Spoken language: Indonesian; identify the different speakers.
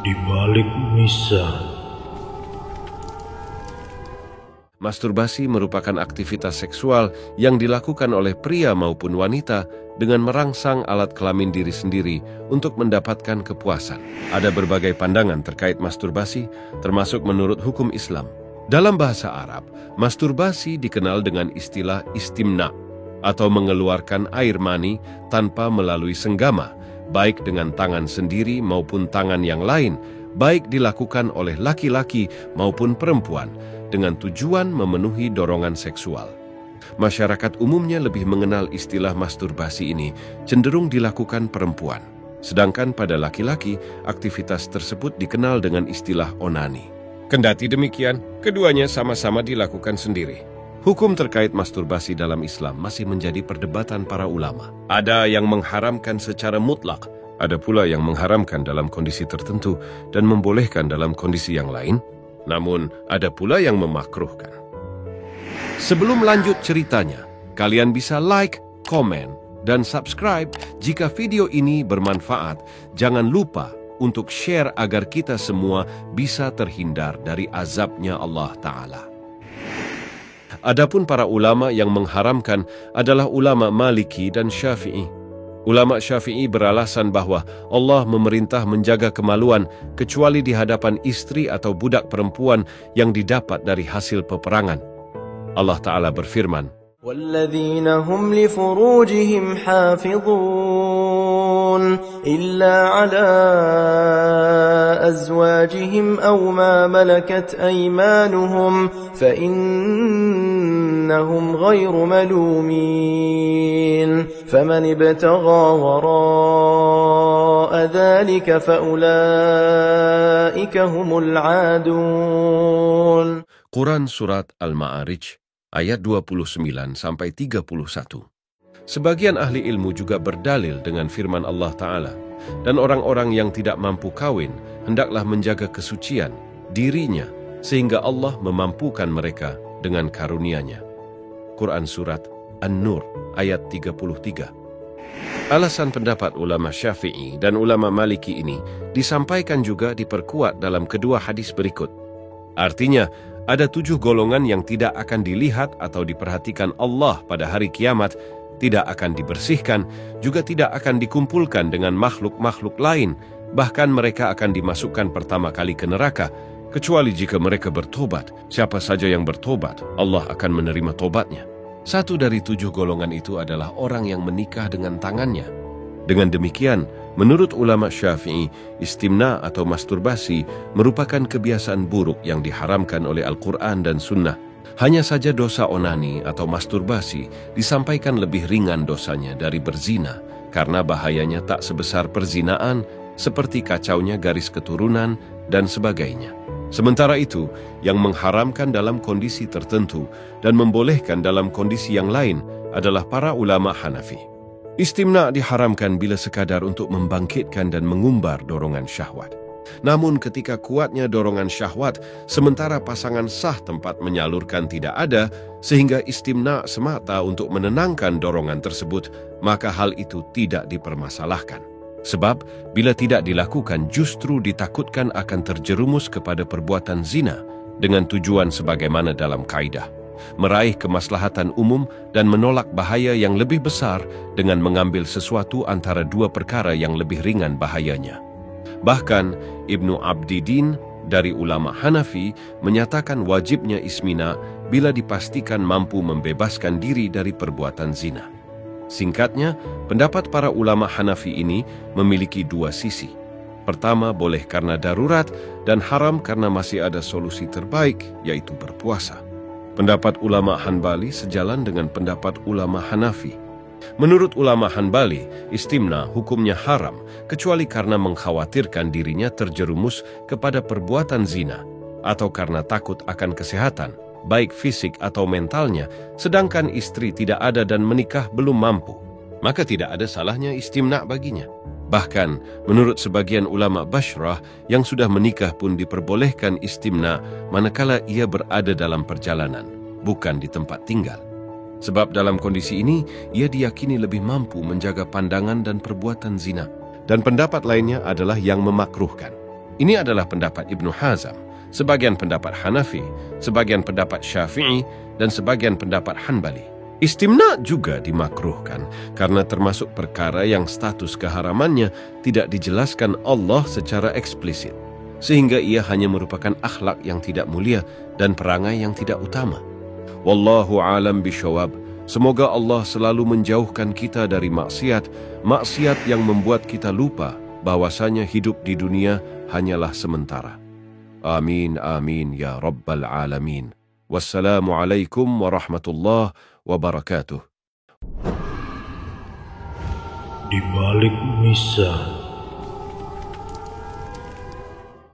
Speaker 1: di balik misa.
Speaker 2: Masturbasi merupakan aktivitas seksual yang dilakukan oleh pria maupun wanita dengan merangsang alat kelamin diri sendiri untuk mendapatkan kepuasan. Ada berbagai pandangan terkait masturbasi, termasuk menurut hukum Islam. Dalam bahasa Arab, masturbasi dikenal dengan istilah istimna, atau mengeluarkan air mani tanpa melalui senggama, baik dengan tangan sendiri maupun tangan yang lain, baik dilakukan oleh laki-laki maupun perempuan, dengan tujuan memenuhi dorongan seksual. Masyarakat umumnya lebih mengenal istilah masturbasi ini cenderung dilakukan perempuan, sedangkan pada laki-laki aktivitas tersebut dikenal dengan istilah onani. Kendati demikian, keduanya sama-sama dilakukan sendiri. Hukum terkait masturbasi dalam Islam masih menjadi perdebatan para ulama. Ada yang mengharamkan secara mutlak, ada pula yang mengharamkan dalam kondisi tertentu dan membolehkan dalam kondisi yang lain. Namun, ada pula yang memakruhkan. Sebelum lanjut ceritanya, kalian bisa like, komen, dan subscribe jika video ini bermanfaat. Jangan lupa untuk share agar kita semua bisa terhindar dari azabnya Allah Ta'ala. Adapun para ulama yang mengharamkan adalah ulama Maliki dan Syafi'i. Ulama Syafi'i beralasan bahwa Allah memerintah menjaga kemaluan kecuali di hadapan istri atau budak perempuan yang didapat dari hasil peperangan. Allah Ta'ala berfirman,
Speaker 3: وَالَّذِينَ هُمْ لِفُرُوجِهِمْ حَافِظُونَ إِلَّا عَلَى أَزْوَاجِهِمْ أَوْ مَا مَلَكَتْ أَيْمَانُهُمْ فَإِنَّهُمْ غَيْرُ مَلُومِينَ فَمَنِ ابْتَغَى وَرَاءَ ذَلِكَ فَأُولَئِكَ هُمُ الْعَادُونَ.
Speaker 2: Quran Surat Al-Ma'arij ayat 29-31. Sebagian ahli ilmu juga berdalil dengan firman Allah Ta'ala, dan orang-orang yang tidak mampu kawin hendaklah menjaga kesucian dirinya sehingga Allah memampukan mereka dengan karunia-Nya. Quran Surat An-Nur ayat 33. Alasan pendapat ulama Syafi'i dan ulama Maliki ini disampaikan juga diperkuat dalam kedua hadis berikut. Artinya, ada 7 golongan yang tidak akan dilihat atau diperhatikan Allah pada hari kiamat, tidak akan dibersihkan, juga tidak akan dikumpulkan dengan makhluk-makhluk lain, bahkan mereka akan dimasukkan pertama kali ke neraka, kecuali jika mereka bertobat. Siapa saja yang bertobat, Allah akan menerima tobatnya. Satu dari 7 golongan itu adalah orang yang menikah dengan tangannya. Dengan demikian, menurut ulama Syafi'i, istimna atau masturbasi merupakan kebiasaan buruk yang diharamkan oleh Al-Quran dan Sunnah. Hanya saja dosa onani atau masturbasi disampaikan lebih ringan dosanya dari berzina, karena bahayanya tak sebesar perzinaan, seperti kacaunya garis keturunan dan sebagainya. Sementara itu, yang mengharamkan dalam kondisi tertentu dan membolehkan dalam kondisi yang lain adalah para ulama Hanafi. Istimna diharamkan bila sekadar untuk membangkitkan dan mengumbar dorongan syahwat. Namun ketika kuatnya dorongan syahwat, sementara pasangan sah tempat menyalurkan tidak ada, sehingga istimna semata untuk menenangkan dorongan tersebut, maka hal itu tidak dipermasalahkan. Sebab bila tidak dilakukan justru ditakutkan akan terjerumus kepada perbuatan zina dengan tujuan sebagaimana dalam kaidah, meraih kemaslahatan umum dan menolak bahaya yang lebih besar dengan mengambil sesuatu antara 2 perkara yang lebih ringan bahayanya. Bahkan Ibnu Abdidin dari ulama Hanafi menyatakan wajibnya ismina bila dipastikan mampu membebaskan diri dari perbuatan zina. Singkatnya, pendapat para ulama Hanafi ini memiliki 2 sisi. Pertama, boleh karena darurat, dan haram karena masih ada solusi terbaik, yaitu berpuasa. Pendapat ulama Hanbali sejalan dengan pendapat ulama Hanafi. Menurut ulama Hanbali, istimna hukumnya haram, kecuali karena mengkhawatirkan dirinya terjerumus kepada perbuatan zina, atau karena takut akan kesehatan, baik fisik atau mentalnya, sedangkan istri tidak ada dan menikah belum mampu, maka tidak ada salahnya istimna baginya. Bahkan, menurut sebagian ulama Bashrah, yang sudah menikah pun diperbolehkan istimna manakala ia berada dalam perjalanan, bukan di tempat tinggal. Sebab dalam kondisi ini, ia diyakini lebih mampu menjaga pandangan dan perbuatan zina. Dan pendapat lainnya adalah yang memakruhkan. Ini adalah pendapat Ibnu Hazm, sebagian pendapat Hanafi, sebagian pendapat Syafi'i, dan sebagian pendapat Hanbali. Istimna juga dimakruhkan karena termasuk perkara yang status keharamannya tidak dijelaskan Allah secara eksplisit, sehingga ia hanya merupakan akhlak yang tidak mulia dan perangai yang tidak utama. Wallahu alam bisyawab. Semoga Allah selalu menjauhkan kita dari maksiat yang membuat kita lupa bahwasanya hidup di dunia hanyalah sementara. Amin, amin, ya Rabbal Alamin. Wassalamualaikum warahmatullahi wabarakatuh.
Speaker 1: Di balik misah